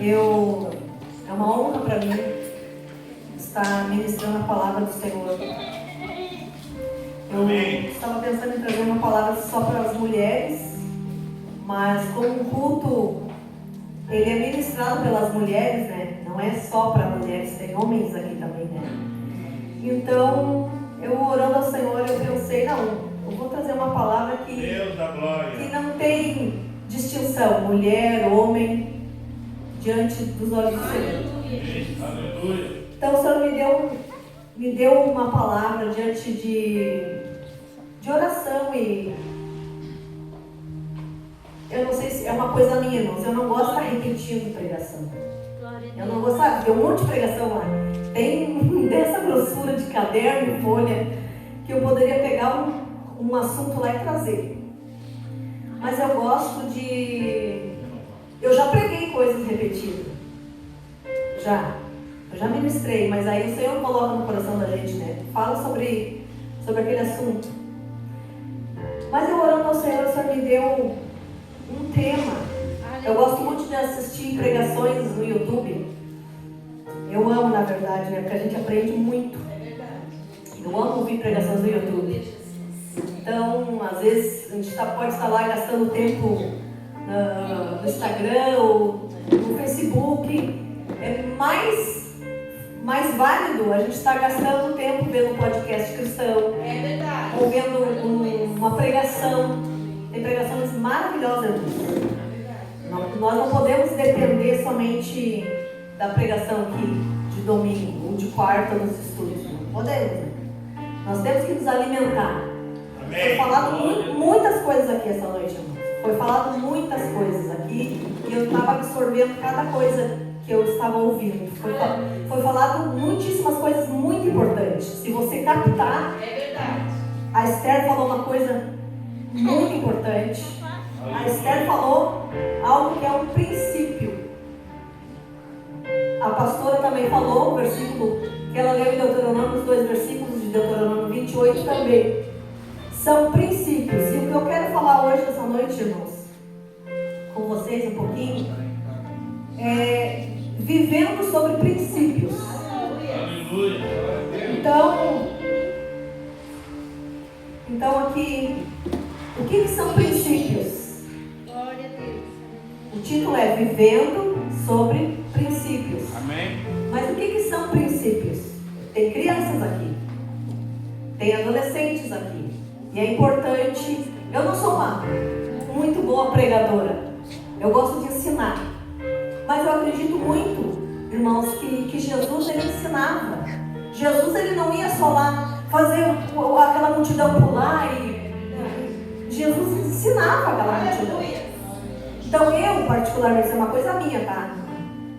É uma honra para mim estar ministrando a palavra do Senhor. Eu estava pensando em trazer uma palavra só para as mulheres, mas como o culto ele é ministrado pelas mulheres, né? Não é só para mulheres, tem homens aqui também, né? Então, eu orando ao Senhor, eu pensei, não, eu vou trazer uma palavra que não tem distinção, mulher, homem, diante dos olhos do Senhor. Aleluia. Então o Senhor me deu uma palavra diante de oração e eu não sei se é uma coisa minha, irmãos, eu não gosto de estar repetindo pregação. Eu não gosto, sabe, tem um monte de pregação lá. Tem dessa grossura de caderno e folha que eu poderia pegar um assunto lá e trazer. Mas eu gosto de... Eu já preguei coisas repetidas. Eu já ministrei, mas aí o Senhor coloca no coração da gente, né? Fala sobre aquele assunto. Mas eu orando ao Senhor, o Senhor me deu um tema. Eu gosto muito de assistir pregações no YouTube. Eu amo, na verdade, né? Porque a gente aprende muito. Eu amo ouvir pregações no YouTube. Então, às vezes, a gente pode estar lá gastando tempo no Instagram ou no Facebook. É mais válido a gente estar gastando tempo vendo um podcast cristão. É verdade. Ou vendo uma pregação. Tem pregações maravilhosas. Nós não podemos depender somente da pregação aqui de domingo ou de quarta nos estudos. Não podemos, né? Nós temos que nos alimentar. Amém. Foi falado muitas coisas aqui essa noite, irmãos. Foi falado muitas coisas aqui e eu estava absorvendo cada coisa que eu estava ouvindo. Foi falado muitíssimas coisas muito importantes. Se você captar, é verdade. A Esther falou uma coisa muito importante. A Esther falou algo que é um princípio. A pastora também falou o versículo que ela leu em Deuteronômio, os 2 versículos de Deuteronômio 28 também. São princípios. E o que eu quero falar hoje, essa noite, irmãos, com vocês um pouquinho, é vivendo sobre princípios. Então aqui, o que são princípios? Glória a Deus. O título é Vivendo sobre Princípios. Amém. Mas o que são princípios? Tem crianças aqui, tem adolescentes aqui, e é importante. Eu não sou uma muito boa pregadora, eu gosto de ensinar, mas eu acredito muito, irmãos, que Jesus ele ensinava. Jesus ele não ia só lá fazer aquela multidão pular Jesus ensinava aquela multidão. Então eu, particularmente, isso é uma coisa minha, tá?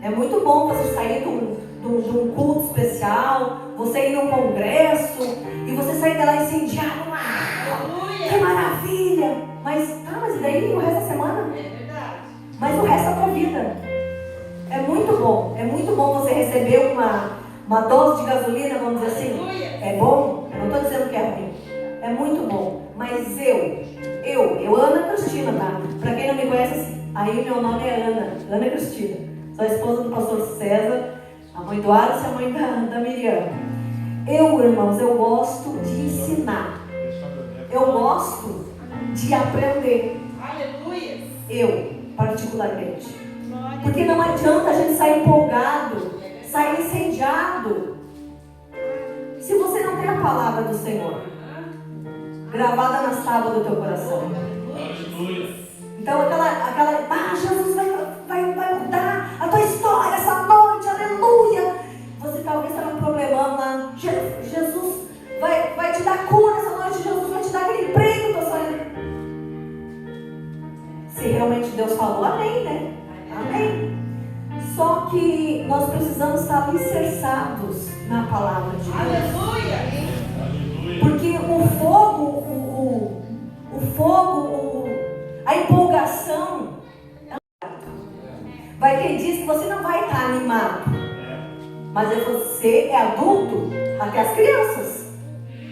É muito bom você sair de um culto especial, você ir num congresso e você sair de lá incendiado. Que maravilha! Mas e daí o resto da semana? É verdade. Mas o resto da tua vida. É muito bom você receber uma dose de gasolina, vamos dizer assim. É bom? Eu não estou dizendo que é ruim. É muito bom. Mas eu, Ana Cristina, tá? Para quem não me conhece, aí meu nome é Ana Cristina. Sou a esposa do pastor César, a mãe do Alisson e a mãe da Miriam. Irmãos, eu gosto de ensinar. Eu gosto de aprender. Aleluia. Eu, particularmente. Porque não adianta a gente sair empolgado, sair incendiado, se você não tem a palavra do Senhor gravada nas tábuas do teu coração. Aleluia. Então Jesus vai mudar a tua história essa noite, aleluia. Você talvez está num problemão lá. Jesus vai te dar cura essa noite, Jesus vai te dar aquele emprego que eu tô sonhando. Se realmente Deus falou, amém, né? Amém. Só que nós precisamos estar alicerçados na palavra de Deus. Aleluia. Porque o fogo, a empolgação, vai ter dias que você não vai estar animado. Mas você é adulto, até as crianças,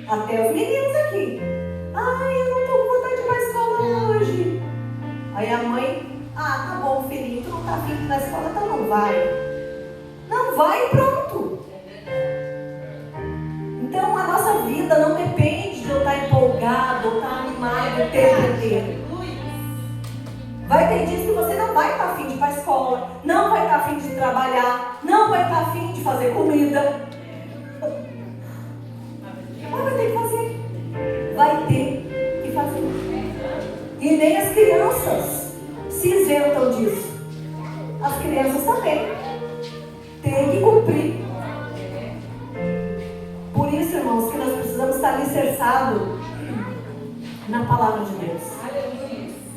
até os meninos aqui. Ai, eu não estou com vontade de ir para a escola hoje. Aí a mãe, tá bom, filhinho, tu não está afim de ir para a escola. tempo inteiro. Vai ter dias que você não vai estar afim de ir para a escola, não vai estar afim de trabalhar, não vai estar afim de fazer comida. Mas vai ter que fazer. Vai ter que fazer. E nem as crianças se isentam disso. As crianças também têm que cumprir. Por isso, irmãos, que nós precisamos estar alicerçados na palavra de Deus.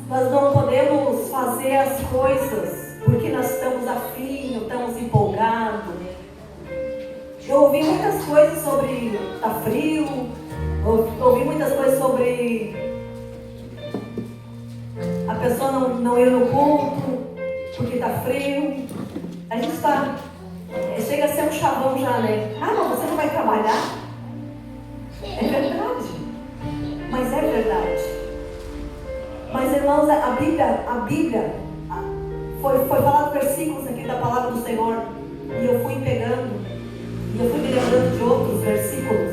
Nós não podemos fazer as coisas porque nós estamos afim, estamos empolgados. Eu ouvi muitas coisas sobre tá frio, ouvi muitas coisas sobre a pessoa não ir no culto porque está frio. A gente está, chega a ser um chavão já, né? Ah, não, você não vai trabalhar? É verdade, mas é verdade. Mas, irmãos, a Bíblia foi falado versículos aqui da palavra do Senhor, e eu fui pegando, e eu fui me lembrando de outros versículos.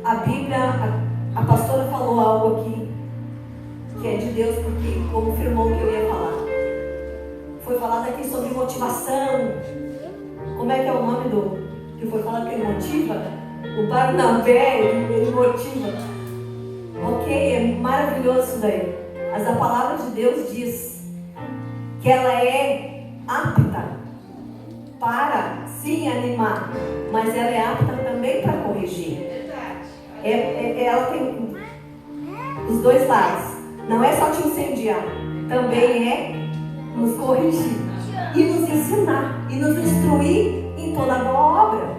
A Bíblia, a pastora falou algo aqui que é de Deus, porque confirmou o que eu ia falar. Foi falado aqui sobre motivação. Como é que é o nome do que foi falado que ele motiva? O Barnabé, ele motiva. Ok, é maravilhoso isso daí. Mas a palavra de Deus diz que ela é apta para sim animar, mas ela é apta também para corrigir. Ela tem os dois lados. Não é só te incendiar, também é nos corrigir e nos ensinar e nos instruir em toda a boa obra.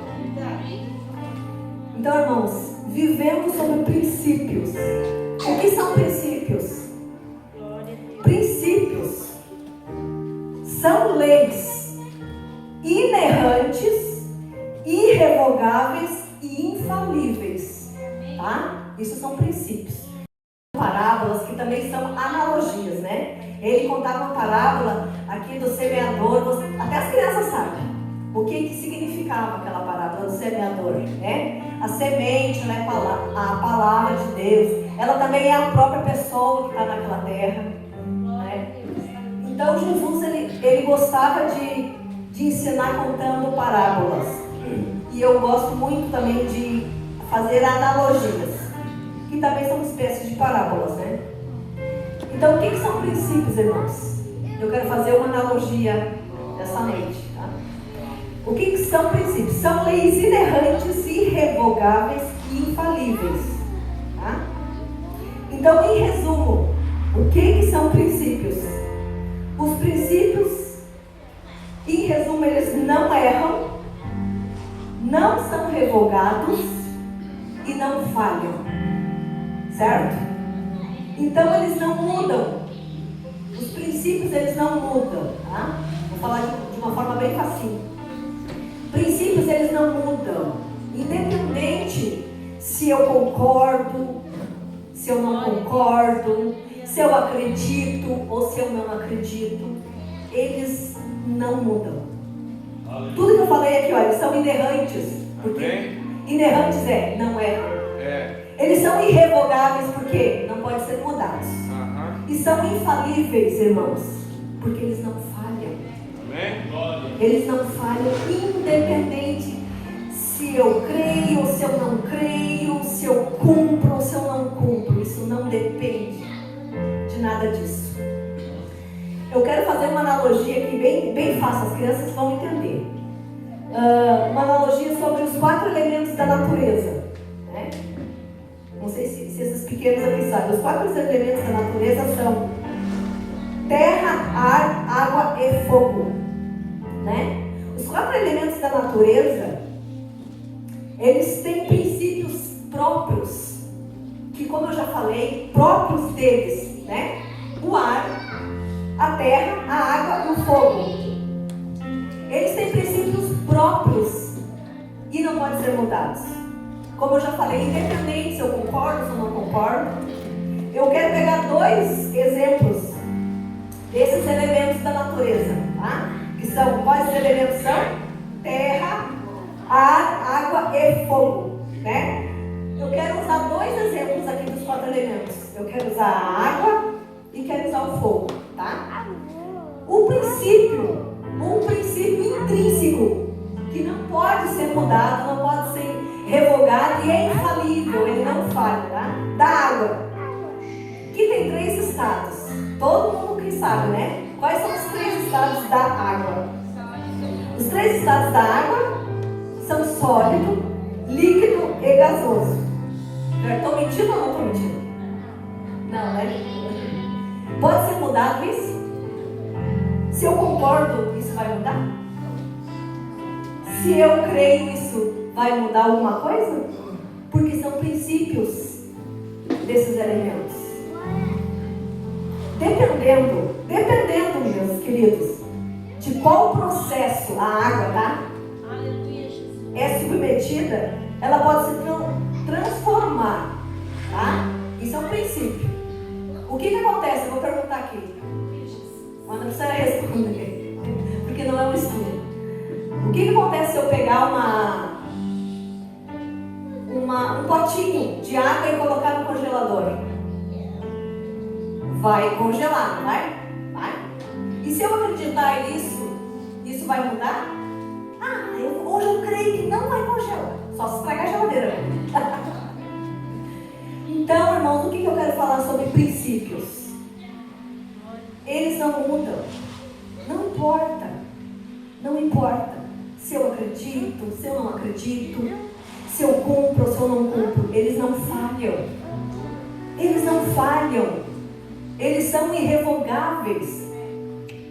Então, irmãos, vivemos sobre princípios. O que são princípios? Princípios são leis inerrantes, irrevogáveis e infalíveis. Tá? Isso são princípios. Parábolas que também são analogias, né? Ele contava uma parábola aqui do semeador. Até as crianças sabem o que significava aquela parábola do semeador, né? A semente, né, a palavra de Deus, ela também é a própria pessoa que está naquela terra, né? Então Jesus ele gostava de ensinar contando parábolas, e eu gosto muito também de fazer analogias, que também são espécies de parábolas, né? Então, o que são princípios, irmãos? Eu quero fazer uma analogia dessa noite, tá? O que são princípios? São leis inerrantes, irrevogáveis e infalíveis, tá? Então, em resumo, o que são princípios? Os princípios, em resumo, eles não erram, não são revogados e não falham, certo? Então, eles não mudam. Os princípios, eles não mudam, tá? Vou falar de uma forma bem facinho. Princípios, eles não mudam. Independente se eu concordo, se eu não concordo, se eu acredito ou se eu não acredito, eles não mudam. Tudo que eu falei aqui, olha, são inerrantes. Porque inerrantes não erram. Eles são irrevogáveis porque não podem ser mudados. E são infalíveis, irmãos, porque eles não falham. Eles não falham, independente se eu creio ou se eu não creio, se eu cumpro ou se eu não cumpro. Isso não depende de nada disso. Eu quero fazer uma analogia aqui bem fácil, as crianças vão entender. Uma analogia sobre os 4 elementos da natureza, né? Não sei se esses pequenos aqui sabem. Os 4 elementos da natureza são terra, ar, água e fogo, né? Os 4 elementos da natureza, eles têm princípios próprios, que, como eu já falei, próprios deles, né? O ar, a terra, a água e o fogo. Eles têm princípios próprios e não podem ser mudados. Como eu já falei, independente se eu concordo ou não concordo, eu quero pegar 2 exemplos desses elementos da natureza, tá? Que são, quais elementos são? Terra, ar, água e fogo, né? Eu Eu quero usar 2 exemplos aqui dos 4 elementos. Eu quero usar a água e quero usar o fogo, tá? Um princípio intrínseco, que não pode ser mudado, não pode ser revogado e é infalível, ele não falha, tá? Da água. Aqui tem 3 estados. Todo mundo que sabe, né? Quais são os 3 estados da água? Os 3 estados da água são sólido, líquido e gasoso. Estou mentindo ou não estou mentindo? Não, né? Pode ser mudado isso? Se eu concordo, isso vai mudar? Se eu creio, isso vai mudar alguma coisa? Porque são princípios desses elementos. Dependendo, meus queridos, de qual processo a água, tá? É submetida, ela pode se transformar, tá? Isso é um princípio. O que acontece? Eu vou perguntar aqui. Mas não precisa responder, porque não é um estudo. O que acontece se eu pegar um potinho de água e colocar no congelador? Vai congelar, não vai? Vai. E se eu acreditar nisso, isso vai mudar? Hoje eu creio que não vai congelar. Só se estragar a geladeira. Então, irmãos, o que eu quero falar sobre princípios? Eles não mudam. Não importa. Não importa se eu acredito, se eu não acredito, se eu cumpro ou se eu não cumpro. Eles não falham. Eles não falham. Eles são irrevogáveis.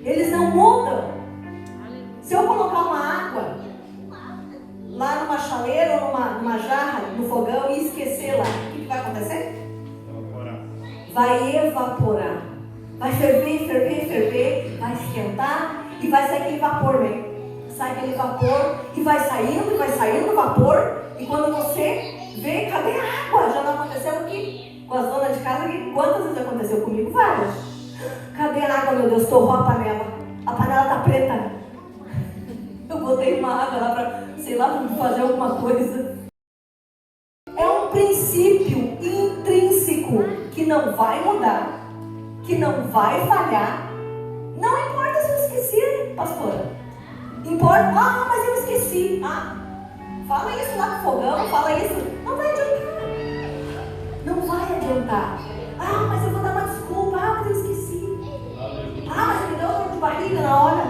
Eles não mudam. Se eu colocar uma água lá numa chaleira ou numa jarra, no fogão e esquecer lá, o que vai acontecer? Vai evaporar. Vai ferver, vai esquentar e vai sair aquele vapor, né? Sai aquele vapor e vai saindo vapor. E quando você vê, cadê a água? Já não aconteceu aqui com as donas de casa? Quantas vezes aconteceu comigo? Várias. Cadê a água, meu Deus? Torrou a panela. A panela tá preta. Eu botei uma água lá para, sei lá, fazer alguma coisa. É um princípio intrínseco que não vai mudar, que não vai falhar. Não importa se eu esqueci, pastora. Importa, mas eu esqueci. Fala isso lá no fogão, fala isso. Não vai adiantar. Não vai adiantar. Mas eu vou dar uma desculpa. Mas eu esqueci. Mas me deu dor de barriga na hora.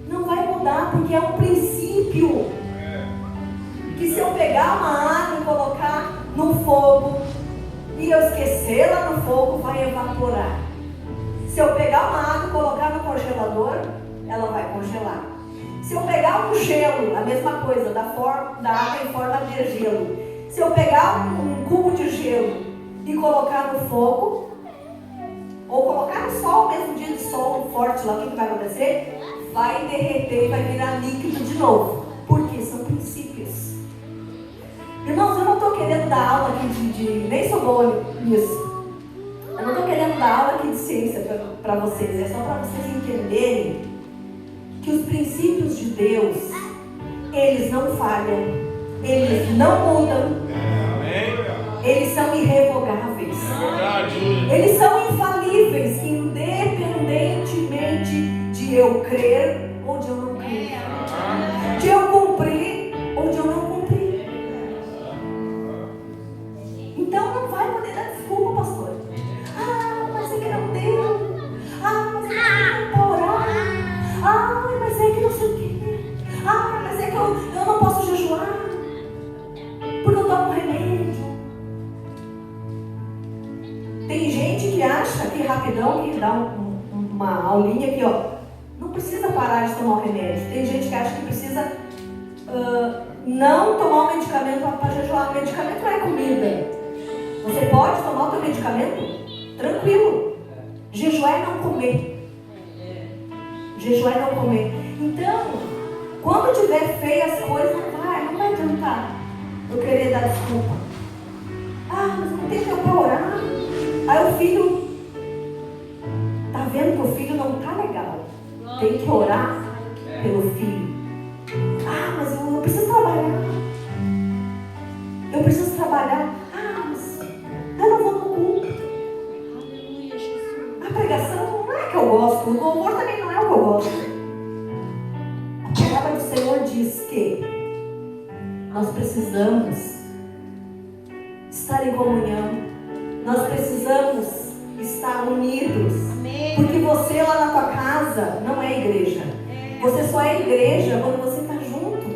Não vai mudar, porque é um princípio. Que se eu pegar uma água e colocar no fogo e eu esquecer lá no fogo, vai evaporar. Se eu pegar uma água e colocar no congelador, ela vai congelar. Se eu pegar um gelo, a mesma coisa, da água em forma de gelo. Se eu pegar um cubo de gelo e colocar no fogo, ou colocar no sol, mesmo dia de sol forte lá, o que vai acontecer? Vai derreter e vai virar líquido de novo. Porque são princípios. Irmãos, eu não estou querendo dar aula aqui nem sou boa nisso. Eu não estou querendo dar aula aqui de ciência para vocês. É só para vocês entenderem que os princípios de Deus, eles não falham, eles não mudam, eles são irrevogáveis, eles são infalíveis, independentemente de eu crer ou de eu não crer, de eu cumprir ou de eu não cumprir. Então não vai poder dar desculpa, pastor. Mas é que não deu. Mas é que não pode orar. Mas é que não sei o quê. Mas é que eu não posso jejuar, porque eu tomo remédio. Tem gente que acha que rapidão, que dá uma aulinha aqui, não precisa parar de tomar o remédio. Tem gente que acha que precisa não tomar o medicamento para jejuar. O medicamento não é comida. Você pode tomar o seu medicamento tranquilo. Jejuar é não comer. Jejuar é não comer. Então, quando tiver feia as coisas, não vai adiantar eu querer dar desculpa. Mas não tem tempo para orar. Aí o filho, tá vendo que o filho não tá legal. Tem que orar pelo filho. Mas eu preciso trabalhar. Eu preciso trabalhar. Mas eu não vou no culto. A pregação não é que eu gosto, o louvor também não é o que eu gosto. A palavra do Senhor diz que nós precisamos estar em comunhão, nós precisamos estar unidos. Amém. Porque você lá na tua casa não é igreja. Você só é igreja quando você está junto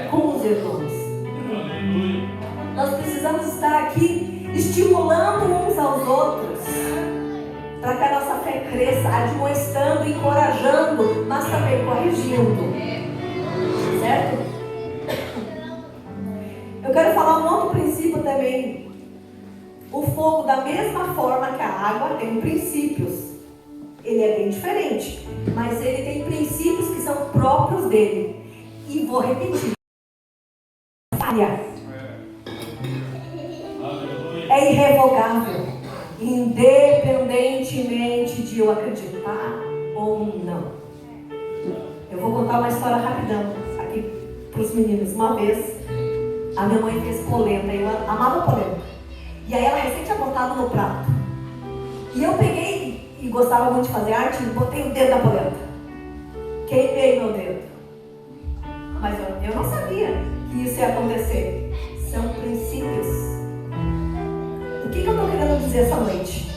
com os irmãos. Nós precisamos estar aqui estimulando uns aos outros, para que a nossa fé cresça, admoestando, encorajando, mas também corrigindo. Certo? Eu quero falar um outro princípio também. O fogo, da mesma forma que a água, tem princípios. Ele é bem diferente, mas ele tem princípios que são próprios dele. E vou repetir. Falha. É irrevogável. Independentemente de eu acreditar ou não. Eu vou contar uma história rapidão aqui para os meninos. Uma vez, a minha mãe fez polenta, eu amava polenta. E aí ela recém tinha botado no prato. E eu peguei, e gostava muito de fazer arte, e botei o dedo na polenta. Queimei meu dedo. Mas eu não sabia que isso ia acontecer. São princípios. O que eu estou querendo dizer essa noite?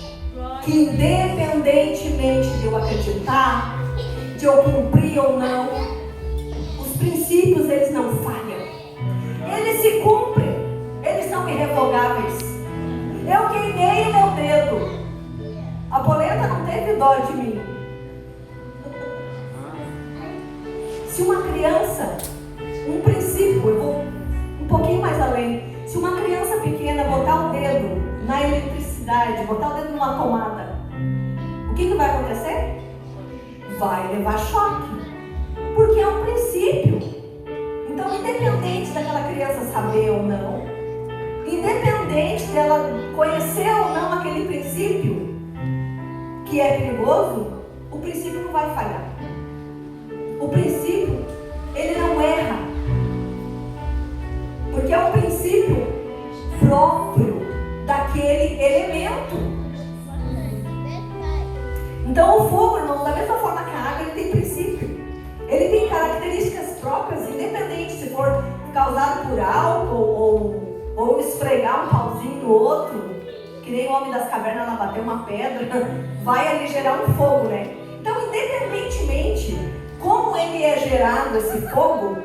Que independentemente de eu acreditar, de eu cumprir ou não, os princípios, eles não falham. Eles se cumprem. Eles são irrevogáveis. Eu queimei o meu dedo. A polenta não teve dó de mim. Se uma criança, um princípio, eu vou um pouquinho mais além. Se uma criança pequena botar o dedo na eletricidade, botar o dedo numa tomada, o que vai acontecer? Vai levar choque. Porque é um princípio. Então, independente daquela criança saber ou não, independente dela conhecer ou não aquele princípio que é perigoso, o princípio não vai falhar. O princípio, ele não erra. Porque é um princípio próprio daquele elemento. Então o fogo, irmão, da mesma forma que a água, ele tem princípio. Ele tem características próprias, independente se for causado por álcool ou esfregar um pauzinho no outro, que nem o homem das cavernas lá bater uma pedra, vai ali gerar um fogo, né? Então, independentemente como ele é gerado, esse fogo,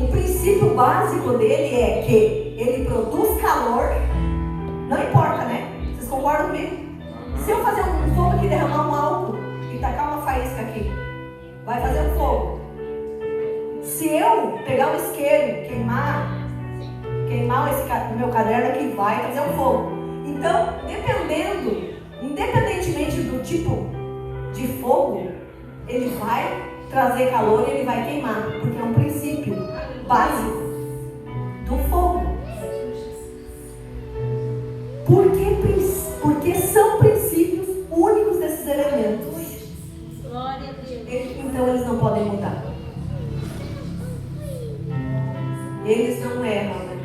o princípio básico dele é que ele produz calor. Não importa, né? Vocês concordam comigo? Se eu fazer um fogo aqui, derramar um álcool e tacar uma faísca aqui, vai fazer um fogo. Se eu pegar um isqueiro, queimar esse meu caderno aqui, vai fazer um fogo. Então, independentemente do tipo de fogo, ele vai trazer calor e ele vai queimar, porque é um princípio básico do fogo. Porque são princípios únicos desses elementos. Glória a Deus. Então eles não podem mudar. Eles não erram, né?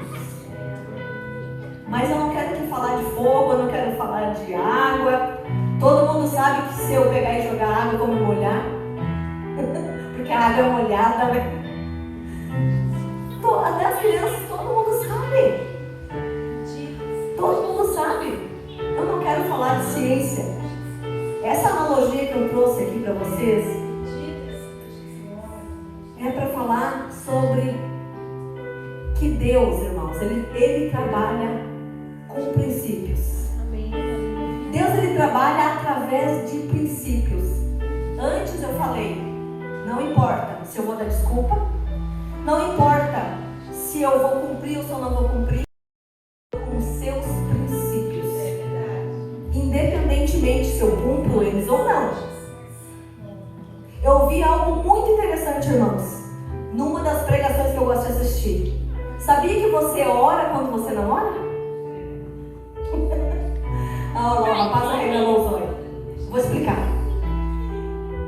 Mas eu não quero aqui falar de fogo, eu não quero falar de água. Todo mundo sabe que se eu pegar e jogar água, eu vou me molhar. Porque a água é molhada, né? Até as crianças, todo mundo sabe. Todo mundo sabe. Eu não quero falar de ciência. Essa analogia que eu trouxe aqui para vocês é para falar sobre que Deus, irmãos, ele trabalha com princípios. Deus, ele trabalha através de princípios. Antes eu falei, não importa se eu vou dar desculpa, não importa se eu vou cumprir ou se eu não vou cumprir, com seus princípios. Independentemente se eu cumpro eles ou não. Eu ouvi algo muito interessante, irmãos, numa das pregações que eu gosto de assistir. Sabia que você ora quando você não ora? O rapaz arregalou os olhos. Vou explicar.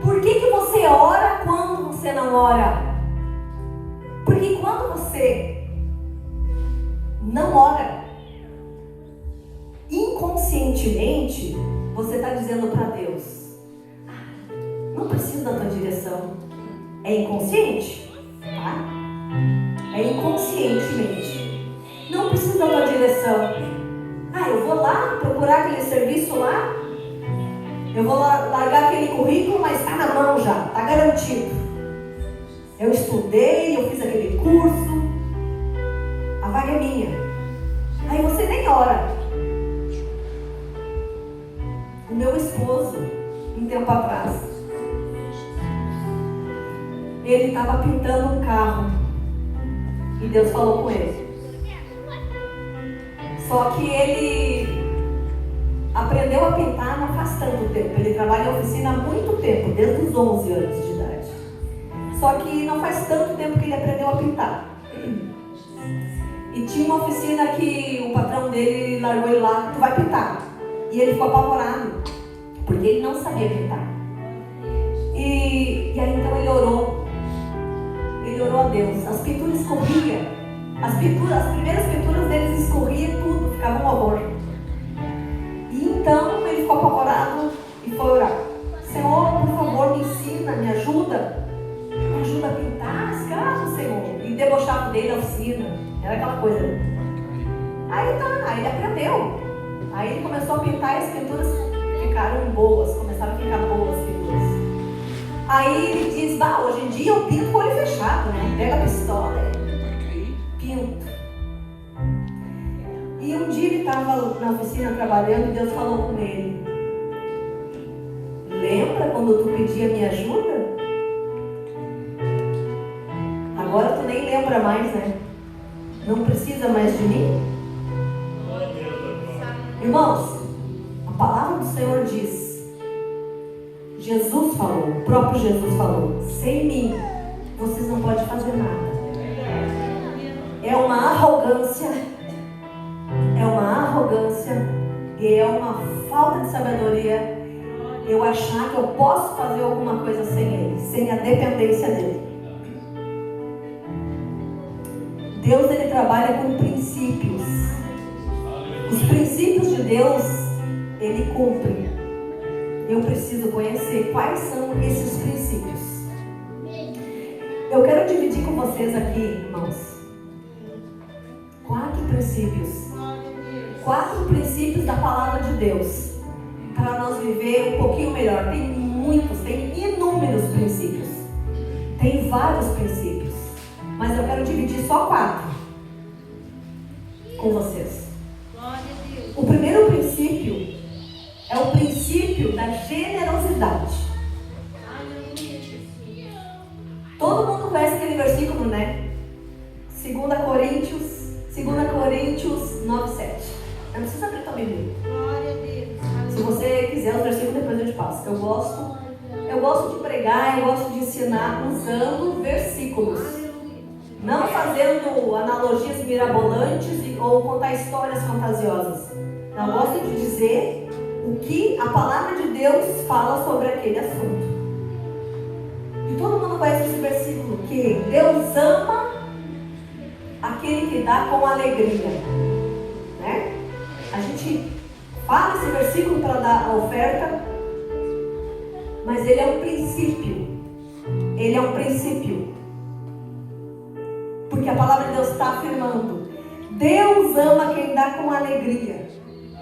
Por que você ora quando você não ora? Porque quando você não ora inconscientemente, você está dizendo para Deus: não preciso da tua direção. É inconsciente, tá? É inconscientemente. Não preciso da tua direção. Eu vou lá procurar aquele serviço lá. Eu vou largar aquele currículo, mas está na mão já, está garantido. Eu estudei, eu fiz aquele curso. A vaga é minha. Aí você nem ora. O meu esposo, um tempo atrás, ele estava pintando um carro. E Deus falou com ele. Só que ele aprendeu a pintar não faz tanto tempo. Ele trabalha em oficina há muito tempo, desde os 11 anos de idade. Só que não faz tanto tempo que ele aprendeu a pintar. E tinha uma oficina que o patrão dele largou ele lá: tu vai pintar. E ele ficou apavorado, porque ele não sabia pintar. E aí então ele orou. Ele orou a Deus. As pinturas escorriam. As primeiras pinturas deles escorriam tudo, ficava um horror. E então ele ficou apavorado e foi orar: Senhor, por favor, me ensina, me ajuda. Me ajuda a pintar esse carro, Senhor. E debochava dele na oficina. Era aquela coisa. Aí ele aprendeu. Aí ele começou a pintar e as pinturas ficaram boas. Começaram a ficar boas as pinturas. Aí ele diz: hoje em dia eu pinto com o olho fechado, né? Pega a pistola e pinto. E um dia ele estava na oficina trabalhando e Deus falou com ele: lembra quando tu pedia minha ajuda? Agora tu nem lembra mais, né? Não precisa mais de mim? Irmãos, a palavra do Senhor diz, Jesus falou, o próprio Jesus falou: sem mim vocês não podem fazer nada. É uma arrogância e é uma falta de sabedoria eu achar que eu posso fazer alguma coisa sem Ele, sem a dependência dEle. Deus, Ele trabalha com princípios. Os princípios de Deus, Ele cumpre. Eu preciso conhecer quais são esses princípios. Eu quero dividir com vocês aqui, irmãos, 4 princípios. 4 princípios da palavra de Deus, para nós viver um pouquinho melhor. Tem muitos, tem inúmeros princípios. Tem vários princípios. Mas eu quero dividir só 4 com vocês. O primeiro princípio é o princípio da generosidade. Todo mundo conhece aquele versículo, né? 2 Coríntios 9:7. Não precisa abrir tua Bíblia. Se você quiser os versículos, depois eu te passo. Eu gosto de pregar, eu gosto de ensinar usando versículos. Não fazendo analogias mirabolantes ou contar histórias fantasiosas. Eu gosto de dizer o que a palavra de Deus fala sobre aquele assunto. E todo mundo conhece esse versículo, que Deus ama aquele que dá com alegria, né? A gente fala esse versículo para dar a oferta, mas ele é um princípio. Ele é um princípio. Porque a palavra de Deus está afirmando: Deus ama quem dá com alegria.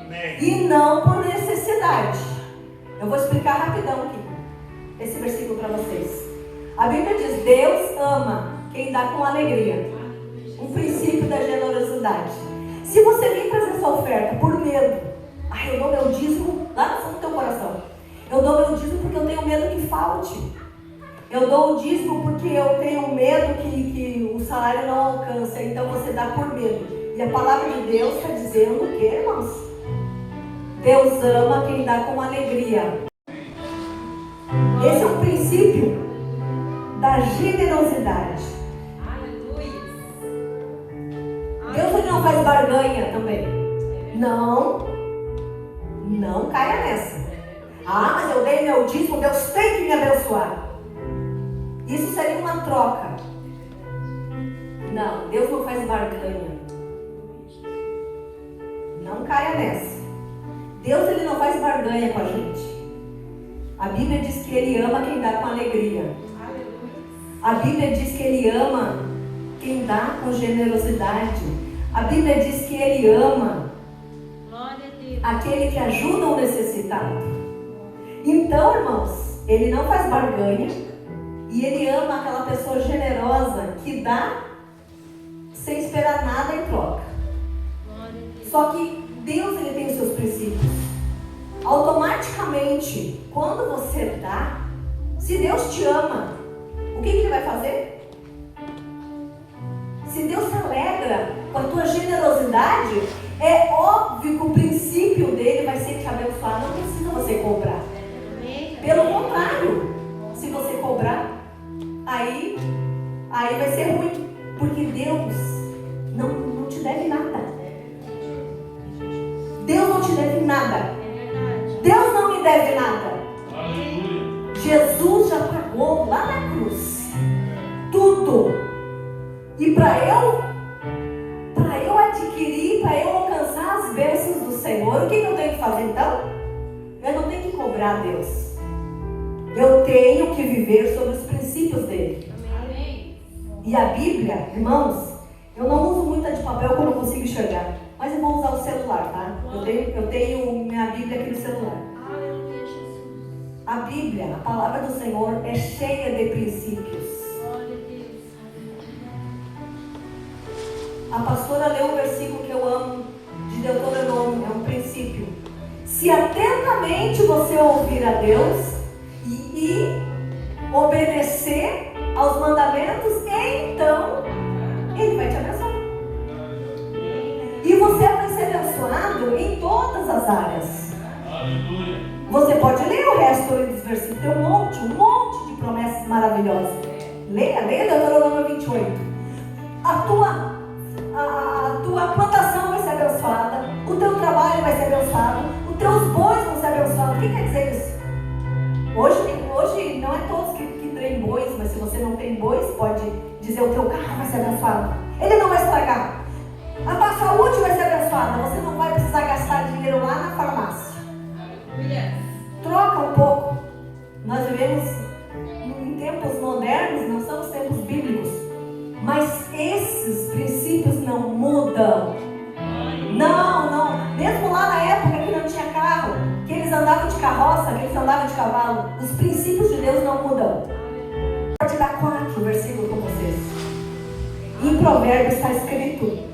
Amém. E não por necessidade. Eu vou explicar rapidão aqui esse versículo para vocês. A Bíblia diz: Deus ama quem dá com alegria. Um princípio da generosidade. Se você vem trazer essa oferta por medo, eu dou meu dízimo lá no fundo do teu coração. Eu dou meu dízimo porque eu tenho medo que falte. Eu dou o dízimo porque eu tenho medo que o salário não alcance. Então você dá por medo. E a palavra de Deus está dizendo o que, irmãos? Deus ama quem dá com alegria. Esse é o princípio da generosidade. Deus, ele não faz barganha também. Não caia nessa. Mas eu dei meu dízimo, Deus tem que me abençoar. Isso seria uma troca. Não, Deus não faz barganha. Não caia nessa. Deus, ele não faz barganha com a gente. A Bíblia diz que ele ama quem dá com alegria. A Bíblia diz que ele ama quem dá com generosidade. A Bíblia diz que ele ama aquele que ajuda o necessitado. Então, irmãos, ele não faz barganha e ele ama aquela pessoa generosa que dá sem esperar nada em troca. Só que Deus, ele tem os seus princípios. Automaticamente, quando você dá, se Deus te ama, o que ele vai fazer? Se Deus se alegra com a tua generosidade, é óbvio que o princípio dele vai ser te abençoar. Não precisa você cobrar. Pelo contrário, se você cobrar, aí vai ser ruim. Porque Deus não te deve nada. Deus não te deve nada. Deus não me deve nada. Jesus já pagou lá na cruz tudo. E para eu adquirir, para eu alcançar as bênçãos do Senhor, o que eu tenho que fazer então? Eu não tenho que cobrar a Deus. Eu tenho que viver sobre os princípios dele. Amém. E a Bíblia, irmãos, eu não uso muita de papel quando eu consigo enxergar. Mas eu vou usar o celular, tá? Eu tenho minha Bíblia aqui no celular. A Bíblia, a palavra do Senhor, é cheia de princípios. A pastora leu um versículo que eu amo, de Deuteronômio, é um princípio. Se atentamente você ouvir a Deus e obedecer aos mandamentos, então Ele vai te abençoar. E você vai ser abençoado em todas as áreas. Aleluia. Você pode ler o resto dos versículos. Tem um monte de promessas maravilhosas. Leia Deuteronômio 28. A tua plantação vai ser abençoada. O teu trabalho vai ser abençoado. Os teus bois vão ser abençoados. O que quer dizer isso? Hoje não é todos que têm bois, mas se você não tem bois, pode dizer o teu carro vai ser abençoado. Ele não vai estragar. A tua saúde vai ser abençoada. Você não vai precisar gastar dinheiro lá na farmácia. Troca um pouco. Nós vivemos em tempos modernos, não são os tempos bíblicos. Mas esses princípios não mudam. Não. Mesmo lá na época que não tinha carro, que eles andavam de carroça, que eles andavam de cavalo, os princípios de Deus não mudam. Vou te dar 4 versículos com vocês. Em Provérbios está escrito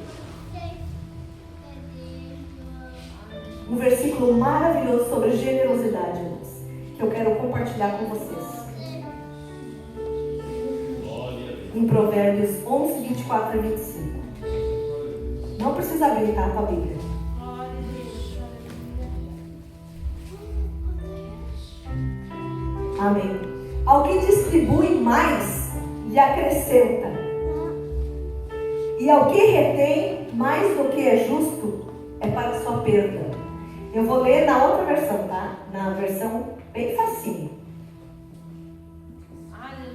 um versículo maravilhoso sobre generosidade, irmãos, que eu quero compartilhar com vocês. Em Provérbios 11, 24 e 25. Não precisa abrir, tá, a Bíblia. Amém. Ao que distribui mais, lhe acrescenta. E ao que retém mais do que é justo, é para sua perda. Eu vou ler na outra versão, tá? Na versão bem facinho.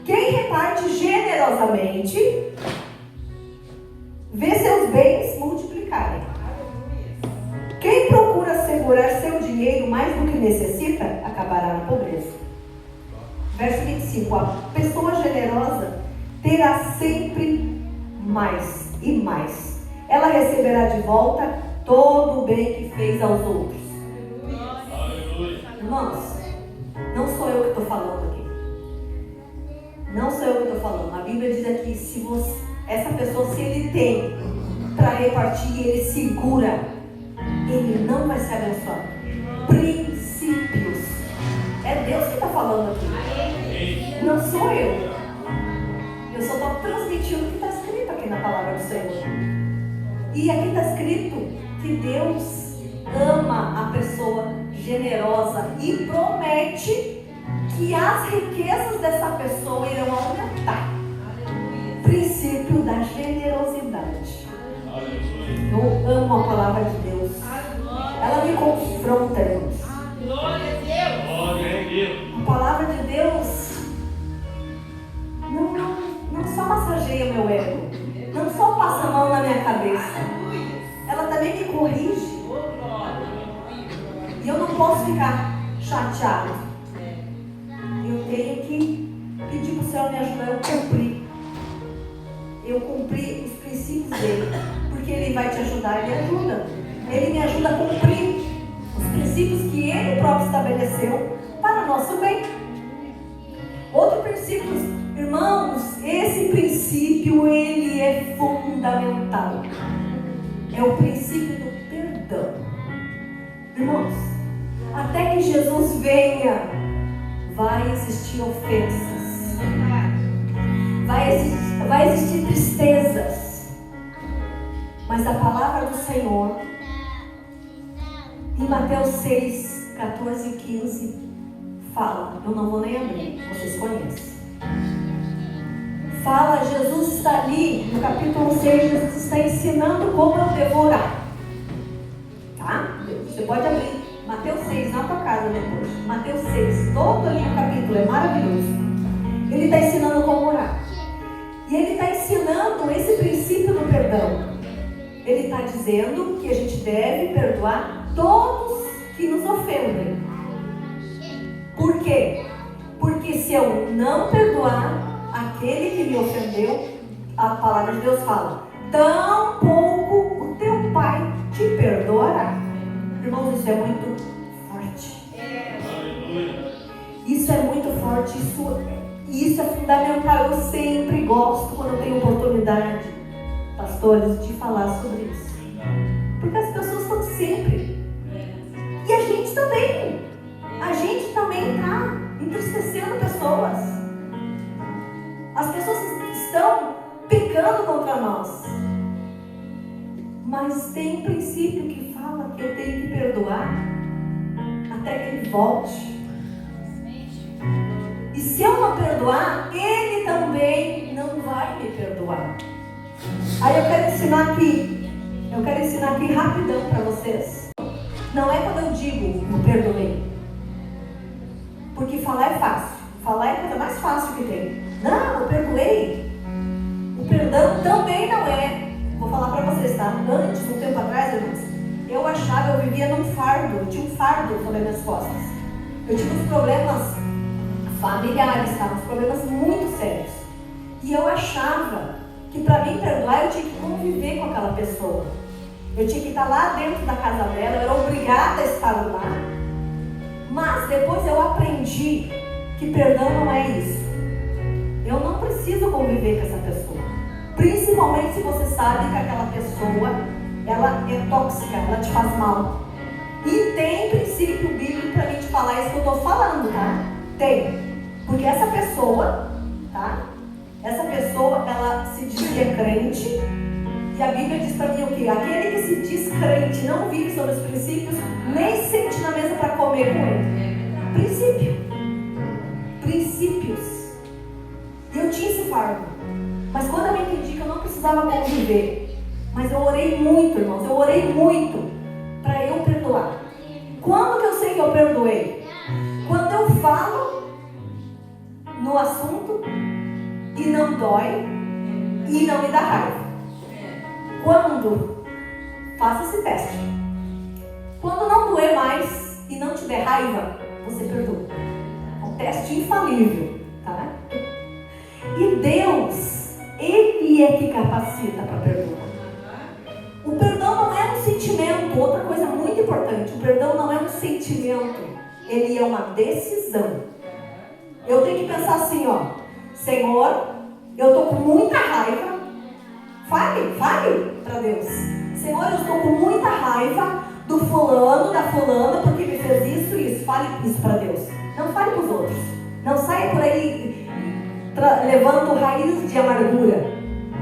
Quem reparte generosamente, vê seus bens multiplicarem. Quem procura segurar seu dinheiro mais do que necessita, acabará na pobreza. Verso 25. A pessoa generosa terá sempre mais e mais. Ela receberá de volta todo o bem que fez aos outros. Irmãos, não sou eu que estou falando aqui. Não sou eu que estou falando. A Bíblia diz aqui, se essa pessoa, se ele tem para repartir, ele segura, ele não vai ser abençoado. Princípios. É Deus que está falando aqui. Não sou eu. Eu só estou transmitindo o que está escrito aqui na palavra do Senhor. E aqui está escrito que Deus ama a pessoa generosa e promete que as riquezas dessa pessoa irão aumentar. Princípio da generosidade. Eu amo a palavra de Deus. Ela me confronta, irmãos. A palavra de Deus não só massageia meu ego, não só passa a mão na minha cabeça, ela também me corrige. E eu ficar chateado. Eu tenho que pedir para o Senhor me ajudar a cumprir. Eu cumprir os princípios dele. Porque ele vai te ajudar, ele ajuda. Ele me ajuda a cumprir os princípios que ele próprio estabeleceu para o nosso bem. Outro princípio, irmãos, esse princípio ele é fundamental. É o princípio do perdão. Irmãos, até que Jesus venha, vai existir ofensas, vai existir tristezas, mas a palavra do Senhor em Mateus 6, 14 e 15 fala, eu não vou nem abrir, vocês conhecem. Fala, Jesus está ali, no capítulo 6, Jesus está ensinando como eu devo orar. Tá? Você pode abrir Mateus 6 na tua casa depois. Mateus 6, todo ali o capítulo, é maravilhoso. Ele está ensinando como orar. E ele está ensinando esse princípio do perdão. Ele está dizendo que a gente deve perdoar todos que nos ofendem. Por quê? Porque se eu não perdoar aquele que me ofendeu, a palavra de Deus fala, tampouco o teu Pai te perdoará. Irmãos, isso é muito forte. Isso é muito forte. Isso é fundamental. Eu sempre gosto, quando eu tenho oportunidade, pastores, de falar sobre isso. Porque as pessoas estão sempre. E a gente também. A gente também está entristecendo pessoas. As pessoas estão pecando contra nós. Mas tem um princípio que fala que eu tenho que perdoar até que ele volte. E se eu não perdoar, ele também não vai me perdoar. Aí eu quero ensinar aqui rapidão para vocês. Não é quando eu digo eu perdoei. Porque falar é fácil. Falar é a coisa mais fácil que tem. Não, eu perdoei. O perdão também não é. Vou falar para vocês, tá? Antes, um tempo atrás, irmãos, eu achava, eu vivia num fardo. Eu tinha um fardo sobre as minhas costas. Eu tive uns problemas familiares, tá? Uns problemas muito sérios. E eu achava que para mim perdoar, eu tinha que conviver com aquela pessoa. Eu tinha que estar lá dentro da casa dela, eu era obrigada a estar lá. Mas depois eu aprendi que perdão não é isso. Eu não preciso conviver com essa pessoa. Principalmente se você sabe que aquela pessoa, ela é tóxica, ela te faz mal. E tem princípio bíblico para mim te falar isso que eu estou falando, tá? Tem. Porque essa pessoa, tá? Essa pessoa, ela se dizia crente. E a Bíblia diz para mim o quê? Aquele que se diz crente, não vive sobre os princípios, nem se sente na mesa para comer com ele. Princípios. E eu tinha esse fardo. Mas quando eu me entendi que eu não precisava conviver, mas eu orei muito, irmãos, eu orei muito para eu perdoar. Quando que eu sei que eu perdoei? Quando eu falo no assunto e não dói e não me dá raiva. Quando? Faça esse teste. Quando não doer mais e não te der raiva, você perdoa. É um teste infalível, tá? E Deus, Ele é que capacita para perdoar. O perdão não é um sentimento. Outra coisa muito importante, o perdão não é um sentimento. Ele é uma decisão. Eu tenho que pensar assim, ó. Senhor, eu estou com muita raiva. Fale para Deus. Senhor, eu estou com muita raiva do fulano, da fulana, porque me fez isso e isso. Fale isso para Deus. Não fale para os outros. Não saia por aí levando raízes de amargura.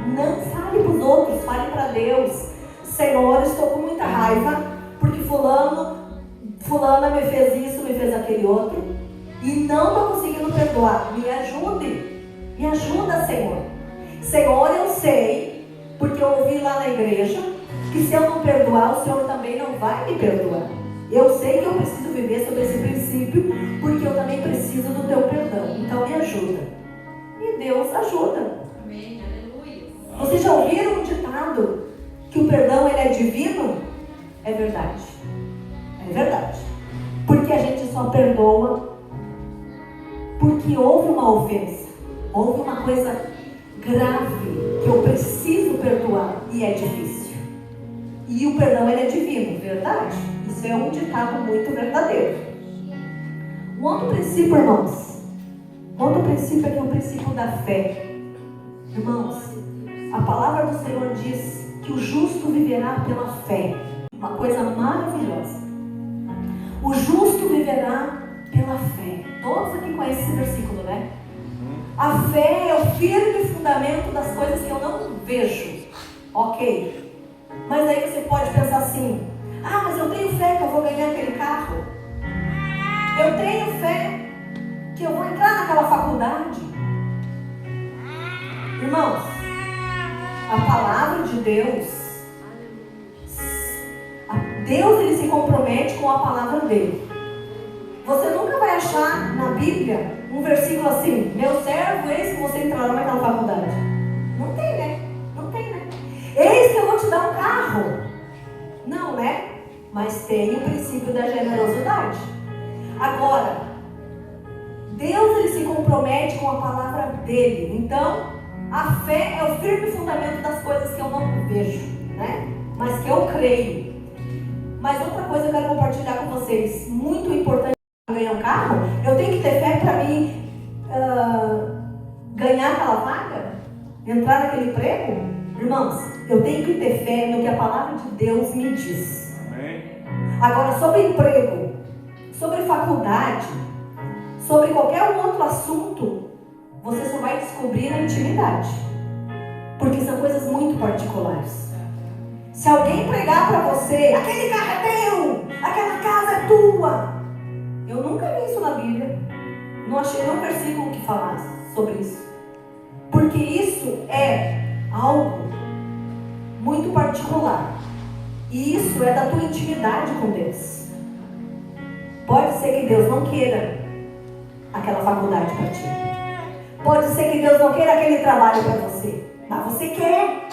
Não fale para os outros, fale para Deus. Senhor, estou com muita raiva porque fulana me fez isso, me fez aquele outro e não estou conseguindo perdoar. Me ajude. Me ajuda, Senhor. Senhor, eu sei, porque eu ouvi lá na igreja, que se eu não perdoar, o Senhor também não vai me perdoar. Eu sei que eu preciso viver sobre esse princípio, porque eu também preciso do teu perdão. Então me ajuda. E Deus ajuda. Amém. Aleluia. Vocês já ouviram um ditado que o perdão ele é divino? É verdade. É verdade. Porque a gente só perdoa porque houve uma ofensa, houve uma coisa grave que eu preciso perdoar e é difícil. E o perdão, ele é divino, verdade? Isso é um ditado muito verdadeiro. Um outro princípio, irmãos, outro princípio é que é o princípio da fé. Irmãos, a palavra do Senhor diz que o justo viverá pela fé. Uma coisa maravilhosa. O justo viverá pela fé. Todos aqui conhecem esse versículo, né? A fé é o firme fundamento das coisas que eu não vejo. Ok. Mas aí você pode pensar assim: ah, mas eu tenho fé que eu vou ganhar aquele carro. Eu tenho fé que eu vou entrar naquela faculdade. Irmãos, a palavra de Deus, Deus, ele se compromete com a palavra dele. Você nunca vai achar na Bíblia um versículo assim: meu servo, eis que você entrará naquela faculdade. Não tem, né? Não tem, né? Eis que eu vou te dar um carro. Não, né? Mas tem o princípio da generosidade. Agora, Deus, ele se compromete com a palavra dele. Então, a fé é o firme fundamento das coisas que eu não vejo, né? Mas que eu creio. Mas outra coisa eu quero compartilhar com vocês, muito importante para ganhar um carro. Eu tenho que ter fé para mim ganhar aquela vaga, entrar naquele emprego. Irmãos, eu tenho que ter fé no que a palavra de Deus me diz. Amém. Agora, sobre emprego, sobre faculdade, sobre qualquer outro assunto, você só vai descobrir na intimidade, porque são coisas muito particulares. Se alguém pregar para você: aquele carro é teu, aquela casa é tua. Eu nunca vi isso na Bíblia. Não achei nenhum versículo que falasse sobre isso. Porque isso é algo muito particular. E isso é da tua intimidade com Deus. Pode ser que Deus não queira aquela faculdade para ti. Pode ser que Deus não queira aquele trabalho para você. Mas você quer.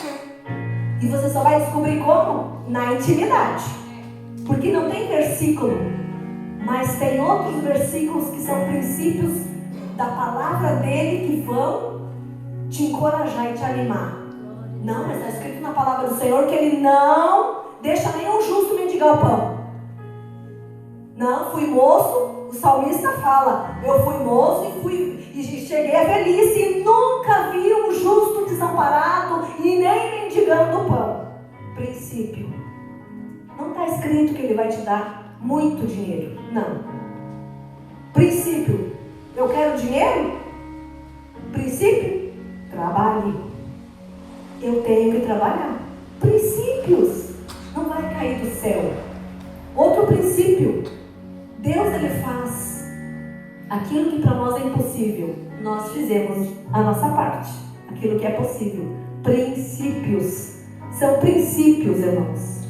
E você só vai descobrir como? Na intimidade. Porque não tem versículo, mas tem outros versículos que são princípios da palavra dele que vão te encorajar e te animar. Não, mas está escrito na palavra do Senhor que ele não deixa nenhum justo mendigar o pão. Não, fui moço, o salmista fala: eu fui moço e cheguei à velhice e nunca vi um justo desamparado e nem mendigando o pão. Princípio. Não está escrito que ele vai te dar muito dinheiro. Não. Princípio. Eu quero dinheiro? Princípio. Trabalhe. Eu tenho que trabalhar. Princípios. Não vai cair do céu. Outro princípio. Deus, ele faz aquilo que para nós é impossível. Nós fizemos a nossa parte. Aquilo que é possível. Princípios. São princípios, irmãos.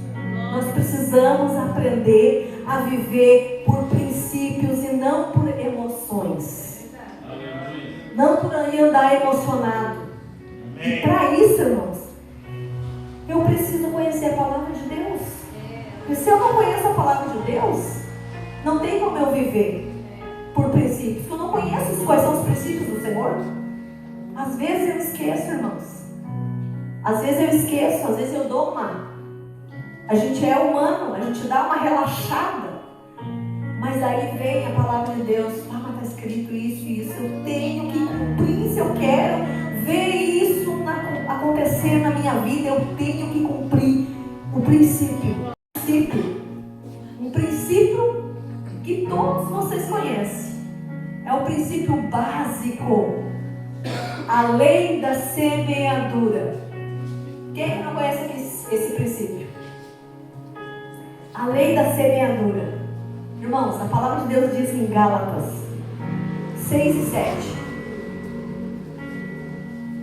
Nós precisamos aprender a viver por princípios e não por emoções. Não por andar emocionado. E para isso, irmãos, eu preciso conhecer a palavra de Deus. E se eu não conheço a palavra de Deus, não tem como eu viver por princípios. Eu não conheço quais são os princípios do Senhor. Às vezes eu esqueço, irmãos. Às vezes eu esqueço, às vezes eu dou uma... A gente é humano, a gente dá uma relaxada. Mas aí vem a palavra de Deus. Ah, mas está escrito isso e isso. Eu tenho que cumprir. Se eu quero ver isso acontecer na minha vida, eu tenho que cumprir o princípio. Um princípio que todos vocês conhecem. É o princípio básico. A lei da semeadura. Quem não conhece esse princípio? A lei da semeadura. Irmãos, a palavra de Deus diz em Gálatas 6 e 7.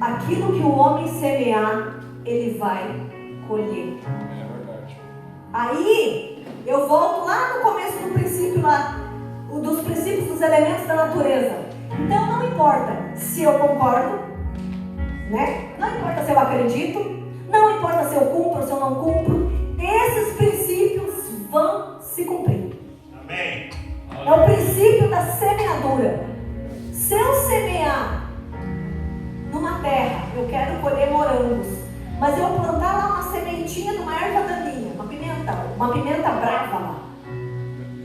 Aquilo que o homem semear, ele vai colher. É verdade. Aí, eu volto lá no começo do princípio lá, dos princípios dos elementos da natureza. Então não importa se eu concordo, né? Não importa se eu acredito, não importa se eu cumpro ou se eu não cumpro, esses princípios vão se cumprir. Amém. erva.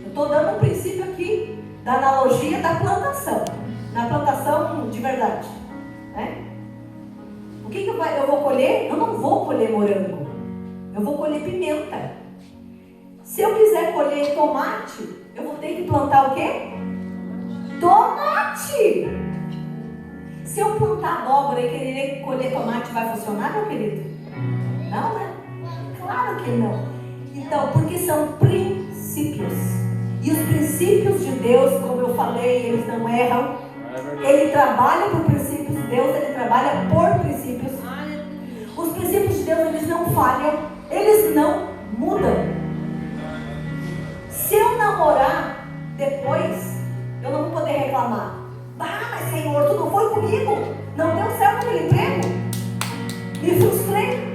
Eu estou dando um princípio aqui da analogia da plantação. Na plantação de verdade. Né? O que eu vou colher? Eu não vou colher morango. Eu vou colher pimenta. Se eu quiser colher tomate, eu vou ter que plantar o quê? Tomate! Se eu plantar abóbora e querer colher tomate, vai funcionar, meu querido? Não, né? Claro que não. Então, porque são princípios. E os princípios de Deus, como eu falei, eles não erram. Ele trabalha por princípios de Deus, ele trabalha por princípios. Os princípios de Deus, eles não falham, eles não mudam. Se eu namorar depois, eu não vou poder reclamar. Mas Senhor, tu não foi comigo? Não deu certo aquele emprego? Me frustrei.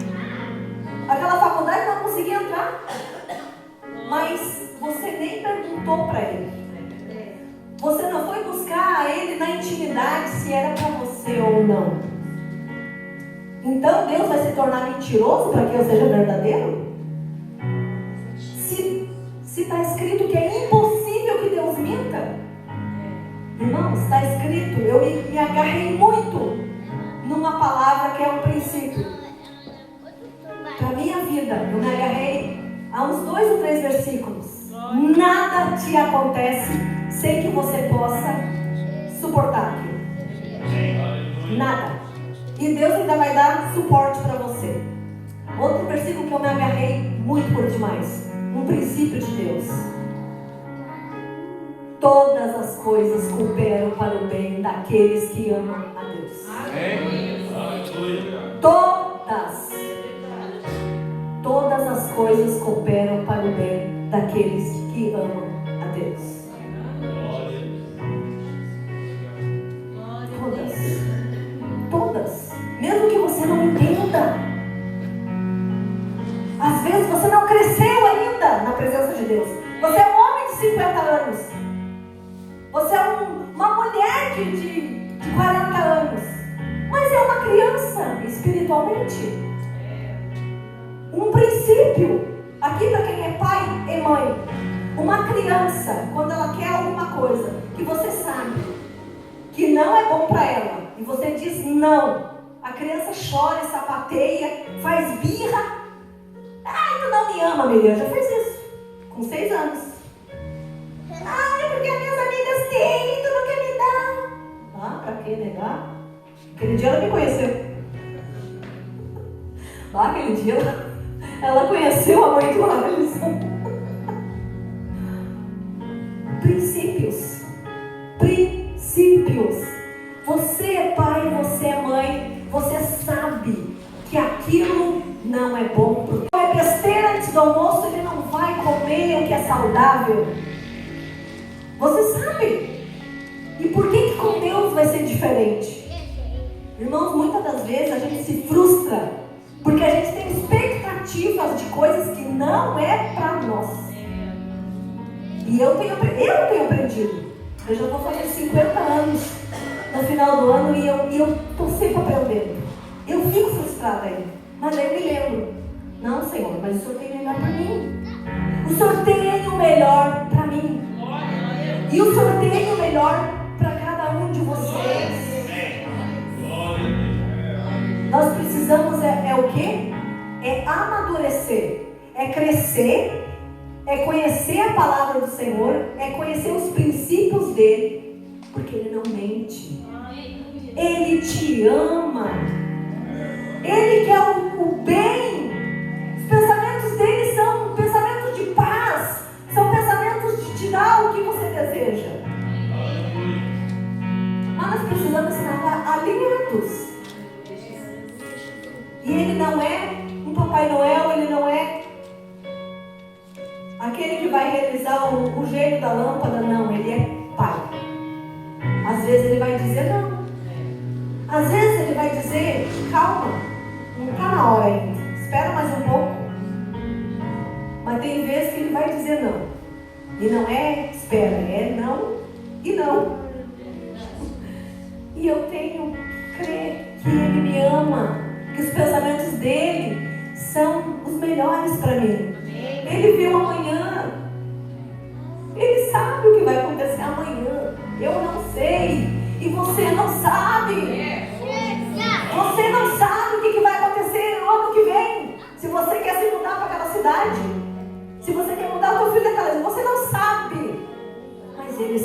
Aquela faculdade não consegui entrar. Mas você nem perguntou para ele. Você não foi buscar a ele na intimidade se era para você ou não. Então Deus vai se tornar mentiroso para que eu seja verdadeiro? Se está escrito que é impossível que Deus minta. Irmãos, está escrito, eu me agarrei muito numa palavra que é um princípio. Para a minha vida, eu me agarrei a uns 2 ou 3 versículos. Nada te acontece sem que você possa suportar aquilo. Nada. E Deus ainda vai dar suporte para você. Outro versículo que eu me agarrei muito por demais. Um princípio de Deus. Todas as coisas cooperam para o bem daqueles que amam a Deus. Todas as coisas cooperam para o bem daqueles que amam a Deus. Todas. Mesmo que você não entenda. Às vezes você não cresceu ainda na presença de Deus. Você é um homem de 50 anos. Você é uma mulher de 40 anos. Mas é uma criança espiritualmente. Um princípio. Aqui para quem é pai e mãe. Uma criança, quando ela quer alguma coisa que você sabe que não é bom para ela, e você diz não, a criança chora, sapateia, faz birra. Tu não me ama, Miriam, já fez isso com 6 anos. Porque as minhas amigas têm, tu não quer me dar. Pra que negar? Aquele dia ela me conheceu. Aquele dia ela conheceu a mãe do Alisson. Princípios. Você é pai, você é mãe, você sabe que aquilo não é bom. Porque a besteira antes do almoço, ele não vai comer o que é saudável. Você sabe. E por que com Deus vai ser diferente? Irmãos, muitas das vezes a gente se frustra porque a gente tem expectativas de coisas que não é para nós. E eu tenho aprendido. Eu já vou fazer 50 anos no final do ano e eu estou sempre aprendendo. Eu fico frustrada ainda. Mas aí eu me lembro. Não, Senhor, mas o Senhor tem o melhor para mim. O Senhor tem o melhor para mim. E o Senhor tem o melhor para cada um de vocês. Nós precisamos o quê? É amadurecer. É crescer. É conhecer a palavra do Senhor. É conhecer os princípios dele. Porque ele não mente. Ele te ama. Ele quer o bem. Os pensamentos dele são pensamentos de paz. São pensamentos de te dar o que você deseja. Mas nós precisamos estar alinhados. E ele não é um Papai Noel, ele não é aquele que vai realizar o gênio da lâmpada, não, ele é pai. Às vezes ele vai dizer não. Às vezes ele vai dizer, calma, não está na hora ainda, espera mais um pouco. Mas tem vezes que ele vai dizer não. E não é espera, é não e não. E eu tenho que crer que ele me ama, que os pensamentos dele são os melhores para mim. Ele viu amanhã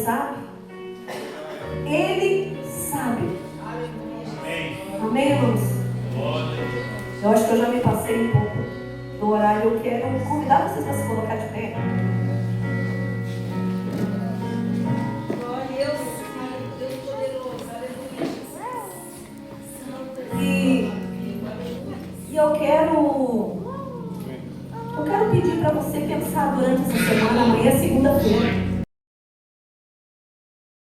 sabe. Ele sabe. Amém, irmãos? Eu acho que eu já me passei um pouco do horário. Eu quero convidar vocês para se colocar de pé. E eu quero pedir para você pensar durante essa semana. Amanhã é segunda-feira.